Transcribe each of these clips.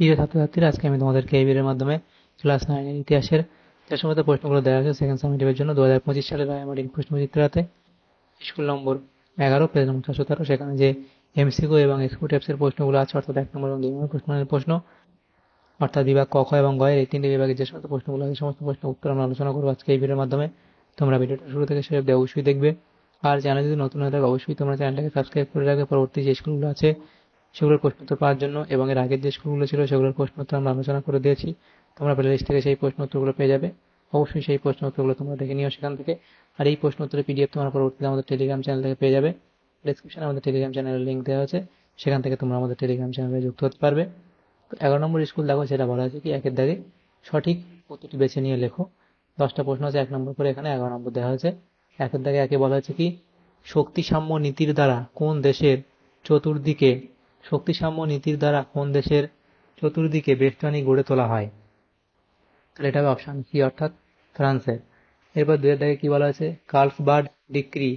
প্রিয় ছাত্রছাত্রীরা, আজকে আমি তোমাদেরকে এই ভিডিওর মাধ্যমে ক্লাস 9 এর ইতিহাসের যে সমস্ত প্রশ্নগুলো দেওয়া আছে সেকেন্ড সামেটিভের জন্য 2025 সালের রায়মার্টিন প্রশ্নবিচিত্রাতে স্কুল নম্বর 11 পেজ নম্বর 413 সেখানে যে এমসিকিউ এবং এক্সকিউ টাইপসের প্রশ্নগুলো আছে, অর্থাৎ 1 নম্বর এবং 2 নম্বর প্রশ্ন, অর্থাৎ বিভাগ ক, খ এবং গ এর এই তিনটি বিভাগের যে সমস্ত প্রশ্নগুলো আছে সমস্ত প্রশ্নের উত্তর আমরা আলোচনা করবো আজকে এই ভিডিওর মাধ্যমে। তোমরা ভিডিওটা শুরু থেকে শেষ অবধি অবশ্যই দেখবে। আর চ্যানেল যদি নতুন হয়ে থাকে অবশ্যই তোমরা চ্যানেলটাকে সাবস্ক্রাইব করে রাখবে পরবর্তী যে স্কুলগুলো আছে সেগুলোর প্রশ্নোত্তর পাওয়ার জন্য, এবং এর আগের যে স্কুলগুলো ছিল সেগুলোর প্রশ্নোত্তর আমরা আলোচনা করে দিয়েছি। তোমরা প্লে লিস্ট থেকে সেই প্রশ্নোত্তরগুলো পেয়ে যাবে। অবশ্যই সেই প্রশ্নোত্তরগুলো তোমরা দেখে নিও সেখান থেকে। আর এই প্রশ্নোত্তরের পিডিএফ তোমরা পরবর্তীতে আমাদের টেলিগ্রাম চ্যানেল থেকে পেয়ে যাবে। ডেসক্রিপশনে আমাদের টেলিগ্রাম চ্যানেলের লিঙ্ক দেওয়া আছে, সেখান থেকে তোমরা আমাদের টেলিগ্রাম চ্যানেলে যুক্ত হতে পারবে। তো 11 নম্বর স্কুল দেখো, সেটা বলা আছে কি একের দাগে সঠিক উত্তরটি বেছে নিয়ে লেখো। 10টা প্রশ্ন আছে 1 নম্বর করে, এখানে 11 নম্বর দেওয়া হয়েছে। একের দাগে একে বলা হয়েছে কি শক্তিসাম্য নীতির দ্বারা কোন দেশের চতুর্দিকে বেষ্টনী গড়ে তোলা হয়? তাহলে এটা হবে অপশন সি, অর্থাৎ ফ্রান্সের। এরপর 2 এর দাগে কি বলা হয়েছে? কার্লসবাড ডিক্রি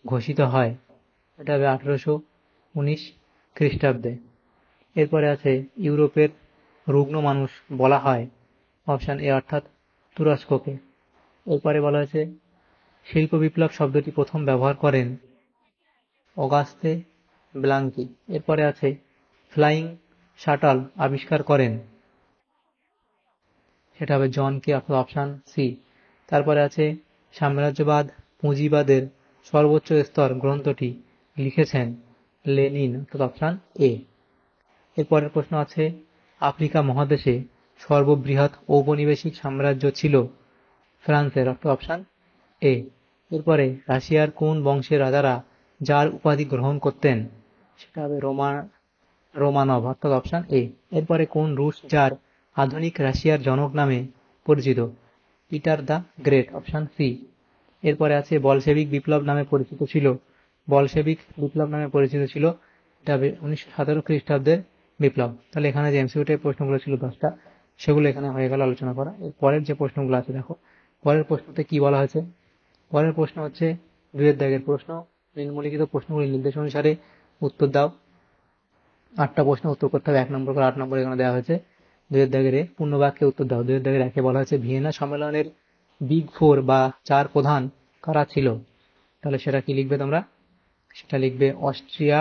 ঘোষিত হয়, এটা হবে 1819 খ্রিস্টাব্দে। এরপরে আছে ইউরোপের রুগ্ন মানুষ বলা হয়, অপশন এ অর্থাৎ তুরস্ককে। এরপরে বলা হয়েছে শিল্প বিপ্লব শব্দটি প্রথম ব্যবহার করেন অগাস্তে ব্লাঙ্কি। এরপরে আছে ফ্লাইং শাটল আবিষ্কার করেন, সেটা হবে জন কে, অর্থাৎ অপশন সি। তারপরে আছে সাম্রাজ্যবাদ পুঁজিবাদের সর্বোচ্চ স্তর গ্রন্থটি লিখেছেন লেনিন, অর্থাৎ অপশন এ। এরপরের প্রশ্ন আছে আফ্রিকা মহাদেশে সর্ববৃহৎ ঔপনিবেশিক সাম্রাজ্য ছিল ফ্রান্সের, অর্থাৎ অপশন এ। এরপরে রাশিয়ার কোন বংশের রাজারা জার উপাধি গ্রহণ করতেন? সেটা হবে রোমানভ, অর্থাৎ অপশন এ। এরপরে কোন রুশ জার আধুনিক রাশিয়ার জনক নামে পরিচিত? Peter the great, option C. এরপরে আছে বলশেভিক বিপ্লব নামে পরিচিত ছিল, এটা হবে 1917 খ্রিস্টাব্দের বিপ্লব। তাহলে এখানে যে এমসিকিউ টাইপ প্রশ্নগুলো ছিল 10টা, সেগুলো এখানে হয়ে গেল আলোচনা করা। এর পরের যে প্রশ্নগুলো আছে দেখো, পরের প্রশ্নতে কি বলা হয়েছে? পরের প্রশ্ন হচ্ছে 2 এর দাগের প্রশ্ন, নিম্নলিখিত প্রশ্নগুলির নির্দেশ অনুসারে উত্তর দাও। 8টা প্রশ্ন উত্তর করতে হবে, 1 নম্বর করে 8 নম্বর এখানে দেওয়া হয়েছে। 2 এর দাগের পূর্ণ বাক্যে উত্তর দাও। 2 এর দাগের একে বলা হয়েছে ভিয়েনা সম্মেলনের বিগ 4 বা 4 প্রধান কারা ছিল? তাহলে সেটা কি লিখবে তোমরা? সেটা লিখবে অস্ট্রিয়া,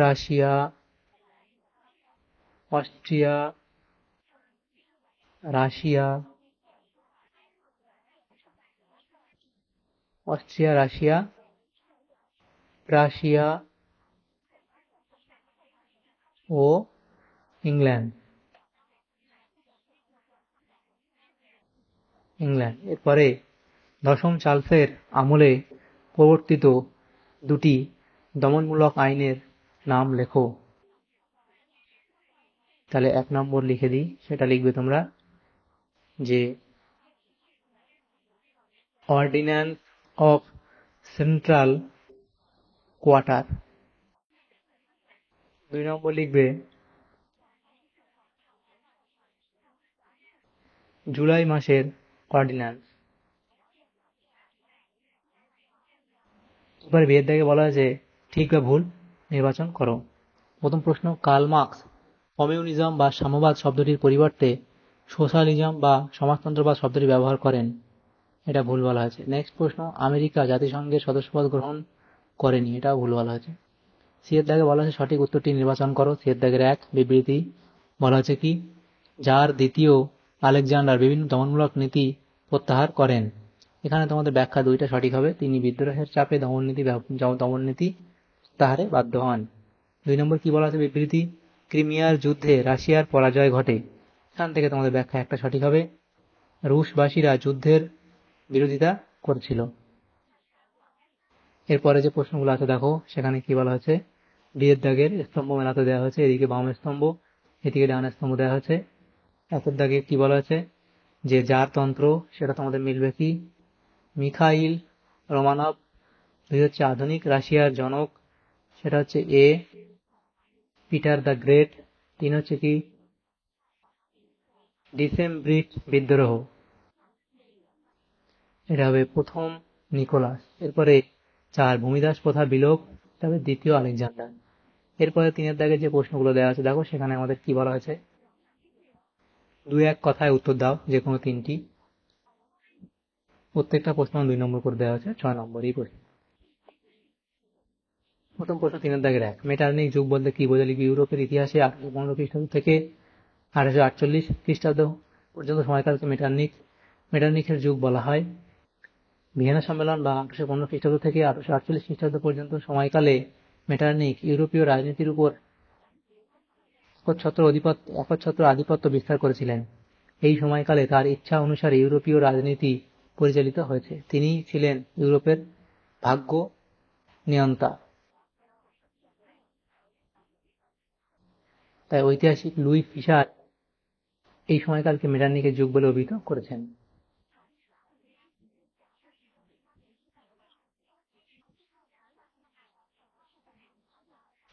রাশিয়া, রাশিয়া ও ইংল্যান্ড। এরপরে দশম চার্লসের আমলে প্রবর্তিত 2টি দমনমূলক আইনের নাম লেখো। তাহলে 1 নম্বর লিখে দিই, সেটা লিখবে তোমরা যে অর্ডিন্যান্স অফ সেন্ট্রাল কোয়ার্টার। 2 নম্বর লিখবে জুলাই মাসের অর্ডিন্যান্স। এবারে বিয়ের দাগে বলা হয়েছে ঠিক বা ভুল নির্বাচন করো। প্রথম প্রশ্ন, কার্ল মার্কস কমিউনিজম বা সাম্যবাদ শব্দটির পরিবর্তে সোশ্যালিজম বা সমাজতন্ত্রবাদ শব্দটি ব্যবহার করেন, এটা ভুল বলা হয়েছে। নেক্সট প্রশ্ন, আমেরিকা জাতিসংঘের সদস্যপদ গ্রহণ করেনি, এটাও ভুল বলা হয়েছে। সি এর দাগে বলা হয়েছে সঠিক উত্তরটি নির্বাচন করো। সি এর দাগের 1 বিবৃতি বলা হয়েছে কি যার দ্বিতীয় আলেকজান্ডার বিভিন্ন দমনমূলক নীতি প্রত্যাহার করেন। এখানে তোমাদের ব্যাখ্যা 2টা সঠিক হবে। তিনি বিদ্রোহের চাপে দমননীতি প্রত্যাহারে বাধ্য হন। 2 নম্বর কি বলা আছে বিবৃতি? ক্রিমিয়ার যুদ্ধে রাশিয়ার পরাজয় ঘটে। এখান থেকে তোমাদের ব্যাখ্যা 1টা সঠিক হবে, রুশবাসীরা যুদ্ধের বিরোধিতা করছিল। এরপরে যে প্রশ্নগুলো আছে দেখো, সেখানে কি বলা হয়েছে? বিয়ের দাগের স্তম্ভ মেলাতে দেওয়া হয়েছে, এদিকে বাম স্তম্ভ, এদিকে ডান স্তম্ভ দেওয়া হয়েছে। 1 এর দাগে কি বলা হয়েছে? যে জার তন্ত্র, সেটা তোমাদের মিলবে কি মিখাইল রোমানভ। 2 হচ্ছে আধুনিক রাশিয়ার জনক, সেটা হচ্ছে এ পিটার দ্য গ্রেট। 3 হচ্ছে কি ডিসেমব্রিট বিদ্রোহ, এটা হবে প্রথম নিকোলাস। এরপরে 4 ভূমিদাস প্রথা বিলোপ, তবে দ্বিতীয় আলেকজান্ডার। এরপরে 3-এর দাগে যে প্রশ্নগুলো দেওয়া আছে দেখো সেখানে আমাদের কি বলা হয়েছে, 2-1 কথায় উত্তর দাও যে কোনো 3টি। প্রত্যেকটা প্রশ্ন 2 নম্বর করে দেওয়া আছে, 6 নম্বর এই প্রশ্ন। প্রথম প্রশ্ন 3-এর দাগের 1, মেটার্নিক যুগ বলতে কি বোঝা? লিখবে ইউরোপের ইতিহাসে 1815 খ্রিস্টাব্দ থেকে 1848 খ্রিস্টাব্দ পর্যন্ত সময়কালকে মেটার্নিকের যুগ বলা হয়। ভিয়েনা সম্মেলন বা 1815 খ্রিস্টাব্দ থেকে 1848 খ্রিস্টাব্দ পর্যন্ত সময়কালে মেটার্নিক ইউরোপীয় রাজনীতির উপর একচ্ছত্র আধিপত্য বিস্তার করেছিলেন। এই সময়কালে তার ইচ্ছা অনুসারে ইউরোপীয় রাজনীতি পরিচালিত হয়েছে। তিনি ছিলেন ইউরোপের ভাগ্য নিয়ন্তা। তাই ঐতিহাসিক লুই ফিশার এই সময়কালকে মেটার্নিকের যুগ বলে অভিহিত করেছেন।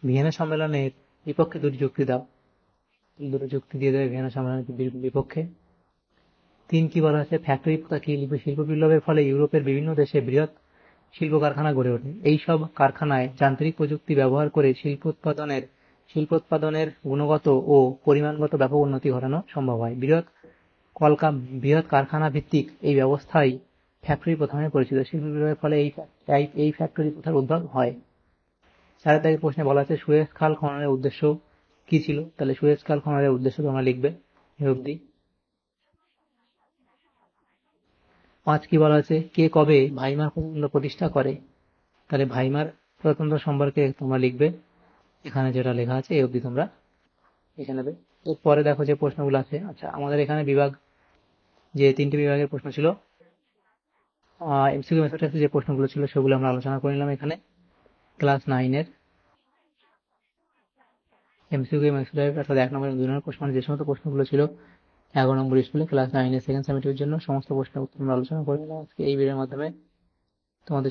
ভিয়েনা সম্মেলনের বিপক্ষে 2টি যুক্তি দাও। 2টো যুক্তি দিয়ে দেবে ভিয়েনা সম্মেলনের বিপক্ষে। 3 কি বলা আছে, ফ্যাক্টরি প্রথা কি? লিখবে শিল্প বিপ্লবের ফলে ইউরোপের বিভিন্ন দেশে বৃহৎ শিল্প কারখানা গড়ে ওঠে। এই সব কারখানায় যান্ত্রিক প্রযুক্তি ব্যবহার করে শিল্পোৎপাদনের গুণগত ও পরিমাণগত ব্যাপক উন্নতি ঘটানো সম্ভব হয়। বৃহৎ কারখানা ভিত্তিক এই ব্যবস্থাই ফ্যাক্টরি প্রথা নামে পরিচিত। শিল্প বিপ্লবের ফলে এই ফ্যাক্টরি প্রথার উদ্ভব হয়। 4-এর দাগের প্রশ্নে বলা আছে সুয়েজ খাল খননের উদ্দেশ্য কি ছিল? তাহলে সুয়েজ খাল খননের উদ্দেশ্য তোমরা লিখবে এ অবধি। 5 কি বলা আছে, কে কবে ভাইমার প্রজাতন্ত্র প্রতিষ্ঠা করে? তাহলে ভাইমার প্রজাতন্ত্র সম্পর্কে তোমরা লিখবে এখানে যেটা লেখা আছে এই অবধি তোমরা লিখে নেবে। এরপরে দেখো যে প্রশ্নগুলো আছে। আচ্ছা, আমাদের এখানে যে 3টে বিভাগের প্রশ্ন ছিল, এমসিকিউ মেথড টেস্টে যে প্রশ্নগুলো ছিল সেগুলো আমরা আলোচনা করে নিলাম এখানে। ক্লাস 9-এর এমসিকিউ মেথড অর্থাৎ 1 নম্বর এবং 2 নম্বর প্রশ্ন, যে সমস্ত প্রশ্নগুলো ছিল 11 নম্বর স্কুলে ক্লাস 9-এর সেকেন্ড সামেটিভের জন্য, সমস্ত প্রশ্নের উত্তর আমরা আলোচনা করে নিলাম আজকে এই ভিডিওর মাধ্যমে। তোমাদের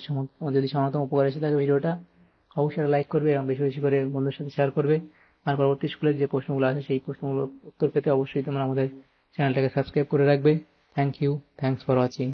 যদি সামান্যতম উপকার এসে থাকে ভিডিওটা অবশ্যই লাইক করবে এবং বেশি বেশি করে বন্ধুদের সাথে শেয়ার করবে। আর পরবর্তী স্কুলের যে প্রশ্নগুলো আছে সেই প্রশ্নগুলোর উত্তর পেতে অবশ্যই তোমরা আমাদের চ্যানেলটাকে সাবস্ক্রাইব করে রাখবে। Thank you, thanks for watching.